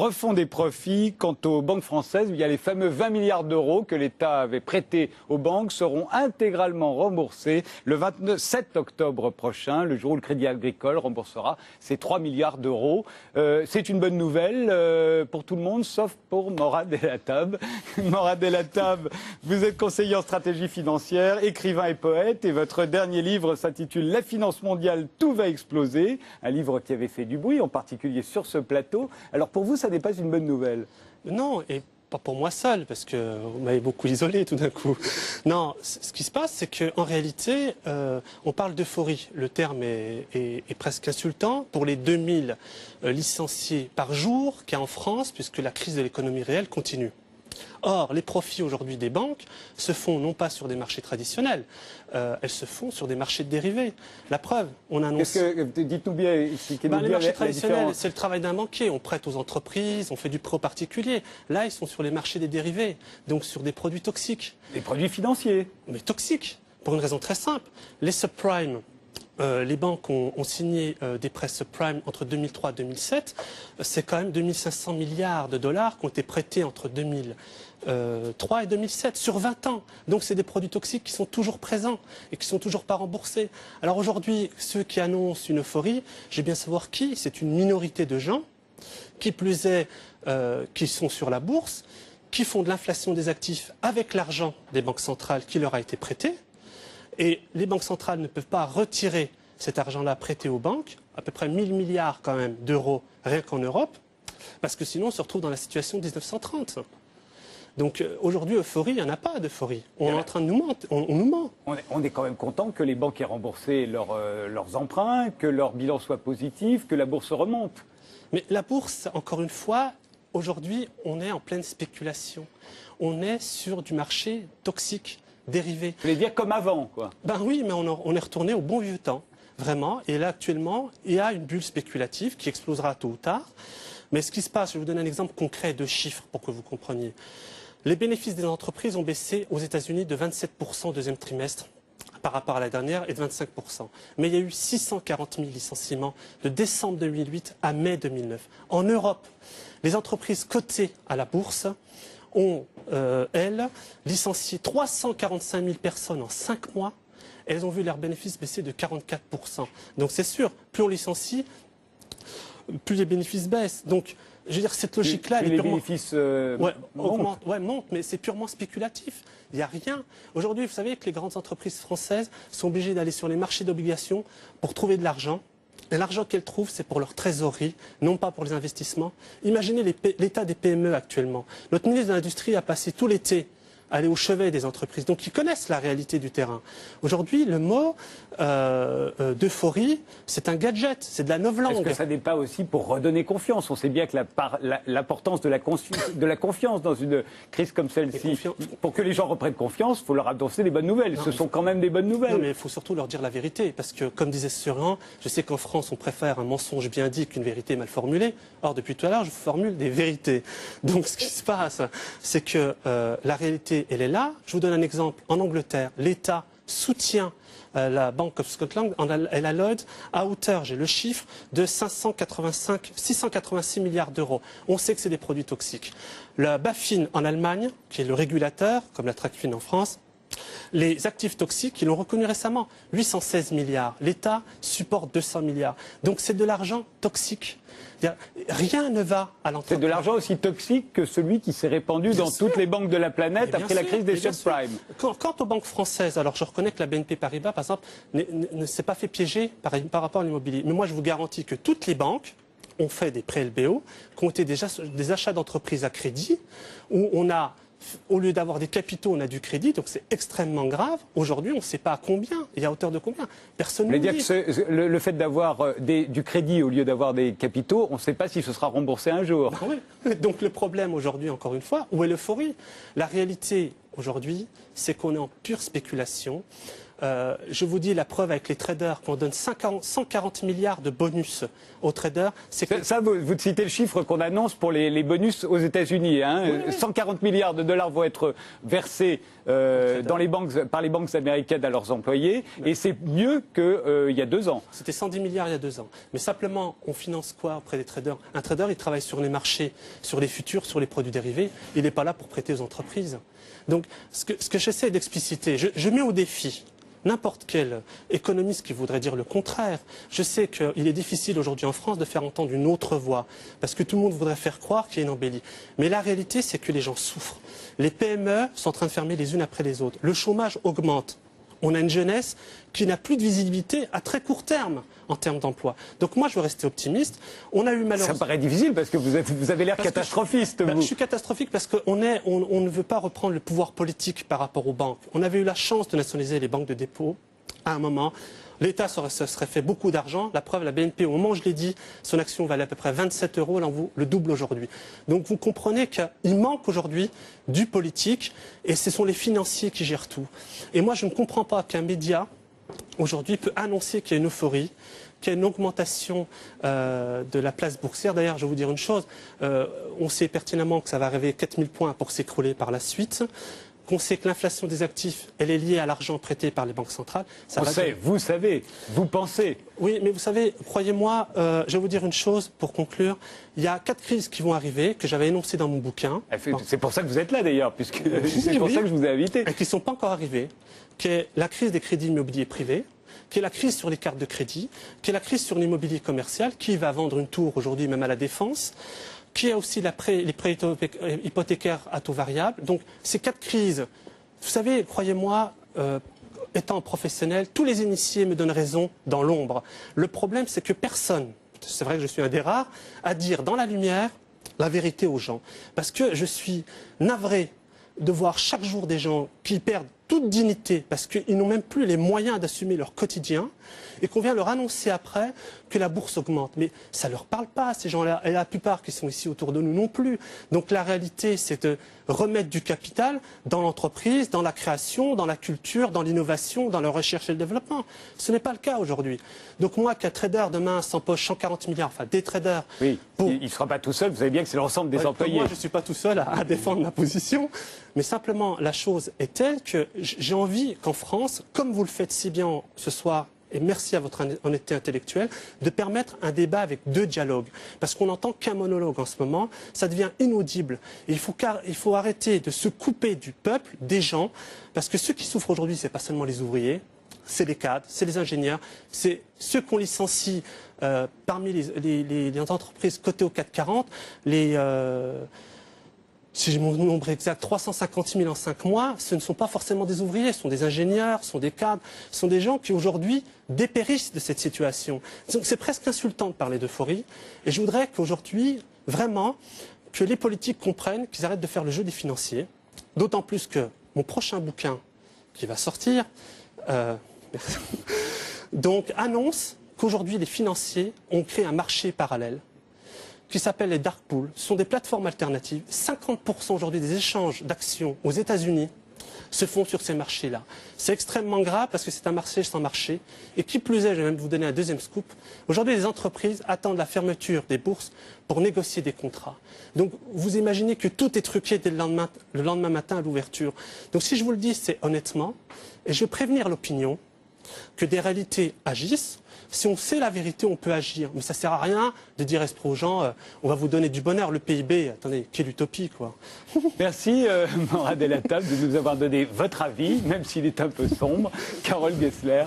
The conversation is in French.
refont des profits. Quant aux banques françaises, il y a les fameux 20 milliards d'euros que l'État avait prêtés aux banques seront intégralement remboursés le 27 octobre prochain, le jour où le Crédit Agricole remboursera ces 3 milliards d'euros. C'est une bonne nouvelle pour tout le monde, sauf pour Morad Elatab. Morad Elatab, vous êtes conseiller en stratégie financière, écrivain et poète, et votre dernier livre s'intitule « La finance mondiale, tout va exploser », un livre qui avait fait du bruit, en particulier sur ce plateau. Alors pour vous, ça n'est pas une bonne nouvelle? Non, et pas pour moi seul, parce que vous m'avez beaucoup isolé tout d'un coup. Non, ce qui se passe, c'est qu'en réalité, on parle d'euphorie. Le terme est presque insultant pour les 2000 licenciés par jour qu'il y a en France, puisque la crise de l'économie réelle continue. Or, les profits aujourd'hui des banques se font non pas sur des marchés traditionnels, elles se font sur des marchés de dérivés. La preuve, on annonce... Dites-nous bien, les marchés traditionnels, c'est le travail d'un banquier. On prête aux entreprises, on fait du prêt aux particuliers. Là, ils sont sur les marchés des dérivés, donc sur des produits toxiques. Des produits financiers. Mais toxiques, pour une raison très simple. Les subprimes. Les banques ont signé des prêts subprimes entre 2003 et 2007. C'est quand même 2500 milliards de dollars qui ont été prêtés entre 2003 et 2007, sur 20 ans. Donc c'est des produits toxiques qui sont toujours présents et qui ne sont toujours pas remboursés. Alors aujourd'hui, ceux qui annoncent une euphorie, j'ai bien savoir qui. C'est une minorité de gens, qui plus est, qui sont sur la bourse, qui font de l'inflation des actifs avec l'argent des banques centrales qui leur a été prêté. Et les banques centrales ne peuvent pas retirer cet argent-là prêté aux banques, à peu près 1000 milliards quand même d'euros rien qu'en Europe, parce que sinon on se retrouve dans la situation de 1930. Donc aujourd'hui, euphorie, il n'y en a pas d'euphorie. On est en train de nous mentir, on nous ment. On est quand même content que les banques aient remboursé leurs emprunts, que leur bilan soit positif, que la bourse remonte. Mais la bourse, encore une fois, aujourd'hui, on est en pleine spéculation. On est sur du marché toxique. Dérivé. Vous voulez dire comme avant, quoi? Ben oui, mais on est retourné au bon vieux temps, vraiment. Et là, actuellement, il y a une bulle spéculative qui explosera tôt ou tard. Mais ce qui se passe, je vais vous donner un exemple concret de chiffres pour que vous compreniez. Les bénéfices des entreprises ont baissé aux États-Unis de 27% au deuxième trimestre par rapport à la dernière et de 25%. Mais il y a eu 640 000 licenciements de décembre 2008 à mai 2009. En Europe, les entreprises cotées à la bourse ont, elles, licencié 345 000 personnes en 5 mois. Elles ont vu leurs bénéfices baisser de 44%. Donc c'est sûr, plus on licencie, plus les bénéfices baissent. Donc, je veux dire, cette logique-là, les bénéfices montent, mais c'est purement spéculatif. Il n'y a rien. Aujourd'hui, vous savez que les grandes entreprises françaises sont obligées d'aller sur les marchés d'obligations pour trouver de l'argent. Et l'argent qu'elles trouvent, c'est pour leur trésorerie, non pas pour les investissements. Imaginez l'état des PME actuellement. Notre ministre de l'Industrie a passé tout l'été à aller au chevet des entreprises. Donc ils connaissent la réalité du terrain. Aujourd'hui, le mot d'euphorie, c'est un gadget, c'est de la novlangue. Est-ce que ça n'est pas aussi pour redonner confiance? On sait bien que l'importance de la confiance dans une crise comme celle-ci, pour que les gens reprennent confiance, il faut leur annoncer des bonnes nouvelles. Ce sont quand même des bonnes nouvelles. Non, mais il faut surtout leur dire la vérité. Parce que, comme disait Surin, je sais qu'en France, on préfère un mensonge bien dit qu'une vérité mal formulée. Or, depuis tout à l'heure, je vous formule des vérités. Donc, ce qui se passe, c'est que la réalité, elle est là. Je vous donne un exemple. En Angleterre, l'État soutient la Bank of Scotland, elle a Lloyds, à hauteur, j'ai le chiffre, de 686 milliards d'euros. On sait que c'est des produits toxiques. La BaFin en Allemagne, qui est le régulateur, comme la TRACFIN en France, les actifs toxiques, ils l'ont reconnu récemment, 816 milliards. L'État supporte 200 milliards. Donc c'est de l'argent toxique. Rien ne va à l'entreprise. C'est de l'argent aussi toxique que celui qui s'est répandu dans toutes les banques de la planète après la crise des subprimes. Quant aux banques françaises, alors je reconnais que la BNP Paribas, par exemple, ne s'est pas fait piéger par rapport à l'immobilier. Mais moi, je vous garantis que toutes les banques ont fait des prêts LBO, qui ont été déjà des achats d'entreprises à crédit, où on a... Au lieu d'avoir des capitaux, on a du crédit, donc c'est extrêmement grave. Aujourd'hui, on ne sait pas à combien et à hauteur de combien. Personne ne dit. Le fait d'avoir du crédit au lieu d'avoir des capitaux, on ne sait pas si ce sera remboursé un jour. Ben oui. Donc le problème aujourd'hui, encore une fois, où est l'euphorie? La réalité aujourd'hui, c'est qu'on est en pure spéculation. Je vous dis la preuve avec les traders, qu'on donne 140 milliards de bonus aux traders. Ça, vous citez le chiffre qu'on annonce pour les bonus aux États-Unis. Hein. Oui. 140 milliards de dollars vont être versés dans les banques, par les banques américaines à leurs employés. Oui. Et c'est mieux qu'il y a 2 ans. C'était 110 milliards il y a 2 ans. Mais simplement, on finance quoi auprès des traders? Un trader, il travaille sur les marchés, sur les futurs, sur les produits dérivés. Il n'est pas là pour prêter aux entreprises. Donc, ce que j'essaie d'expliciter, je mets au défi n'importe quel économiste qui voudrait dire le contraire. Je sais qu'il est difficile aujourd'hui en France de faire entendre une autre voix, parce que tout le monde voudrait faire croire qu'il y a une embellie. Mais la réalité, c'est que les gens souffrent. Les PME sont en train de fermer les unes après les autres. Le chômage augmente. On a une jeunesse qui n'a plus de visibilité à très court terme en termes d'emploi. Donc moi, je veux rester optimiste. On a eu malheureusement... Ça paraît difficile parce que vous avez l'air catastrophiste. Je suis catastrophique parce qu'on ne veut pas reprendre le pouvoir politique par rapport aux banques. On avait eu la chance de nationaliser les banques de dépôt à un moment. L'État se serait fait beaucoup d'argent. La preuve, la BNP, au moment où je l'ai dit, son action valait à peu près 27 €. Elle en vaut le double aujourd'hui. Donc vous comprenez qu'il manque aujourd'hui du politique et ce sont les financiers qui gèrent tout. Et moi, je ne comprends pas qu'un média, aujourd'hui, peut annoncer qu'il y a une euphorie, qu'il y a une augmentation de la place boursière. D'ailleurs, je vais vous dire une chose. On sait pertinemment que ça va arriver 4000 points pour s'écrouler par la suite. Qu'on sait que l'inflation des actifs, elle est liée à l'argent prêté par les banques centrales. Vous savez, vous pensez. Oui, mais vous savez, croyez-moi, je vais vous dire une chose pour conclure. Il y a 4 crises qui vont arriver, que j'avais énoncées dans mon bouquin. C'est pour ça que vous êtes là d'ailleurs, puisque c'est pour ça que je vous ai invité. Et qui ne sont pas encore arrivées, qui est la crise des crédits immobiliers privés, qui est la crise sur les cartes de crédit, qui est la crise sur l'immobilier commercial, qui va vendre une tour aujourd'hui même à la Défense, qui a aussi les prêts hypothécaires à taux variable. Donc ces 4 crises, vous savez, croyez-moi, étant professionnel, tous les initiés me donnent raison dans l'ombre. Le problème, c'est que personne, c'est vrai que je suis un des rares, à dire dans la lumière la vérité aux gens. Parce que je suis navré de voir chaque jour des gens qui perdent toute dignité parce qu'ils n'ont même plus les moyens d'assumer leur quotidien et qu'on vient leur annoncer après que la bourse augmente. Mais ça ne leur parle pas, ces gens-là, et la plupart qui sont ici autour de nous non plus. Donc la réalité, c'est de remettre du capital dans l'entreprise, dans la création, dans la culture, dans l'innovation, dans la recherche et le développement. Ce n'est pas le cas aujourd'hui. Donc moi, qu'un trader demain s'empoche 140 milliards, enfin des traders... Oui, il ne sera pas tout seul, vous savez bien que c'est l'ensemble des employés. Moi, je ne suis pas tout seul à défendre ma position, mais simplement, la chose est telle que j'ai envie qu'en France, comme vous le faites si bien ce soir, et merci à votre honnêteté intellectuelle, de permettre un débat avec 2 dialogues. Parce qu'on n'entend qu'un monologue en ce moment, ça devient inaudible. Et il faut arrêter de se couper du peuple, des gens, parce que ceux qui souffrent aujourd'hui, ce n'est pas seulement les ouvriers, c'est les cadres, c'est les ingénieurs, c'est ceux qu'on licencie parmi les entreprises cotées au CAC 40, si j'ai mon nombre exact, 350 000 en 5 mois, ce ne sont pas forcément des ouvriers, ce sont des ingénieurs, ce sont des cadres, ce sont des gens qui aujourd'hui dépérissent de cette situation. Donc c'est presque insultant de parler d'euphorie. Et je voudrais qu'aujourd'hui, vraiment, que les politiques comprennent qu'ils arrêtent de faire le jeu des financiers. D'autant plus que mon prochain bouquin qui va sortir, donc annonce qu'aujourd'hui les financiers ont créé un marché parallèle qui s'appelle les dark pools. Ce sont des plateformes alternatives. 50% aujourd'hui des échanges d'actions aux États-Unis se font sur ces marchés-là. C'est extrêmement grave parce que c'est un marché sans marché. Et qui plus est, je vais même vous donner un deuxième scoop. Aujourd'hui, les entreprises attendent la fermeture des bourses pour négocier des contrats. Donc, vous imaginez que tout est truqué dès le lendemain matin à l'ouverture. Donc, si je vous le dis, c'est honnêtement, et je vais prévenir l'opinion que des réalités agissent. Si on sait la vérité, on peut agir. Mais ça ne sert à rien de dire aux gens on va vous donner du bonheur. Le PIB, attendez, quelle utopie, quoi. Merci, Morad El Hattab, de nous avoir donné votre avis, même s'il est un peu sombre. Carole Gessler.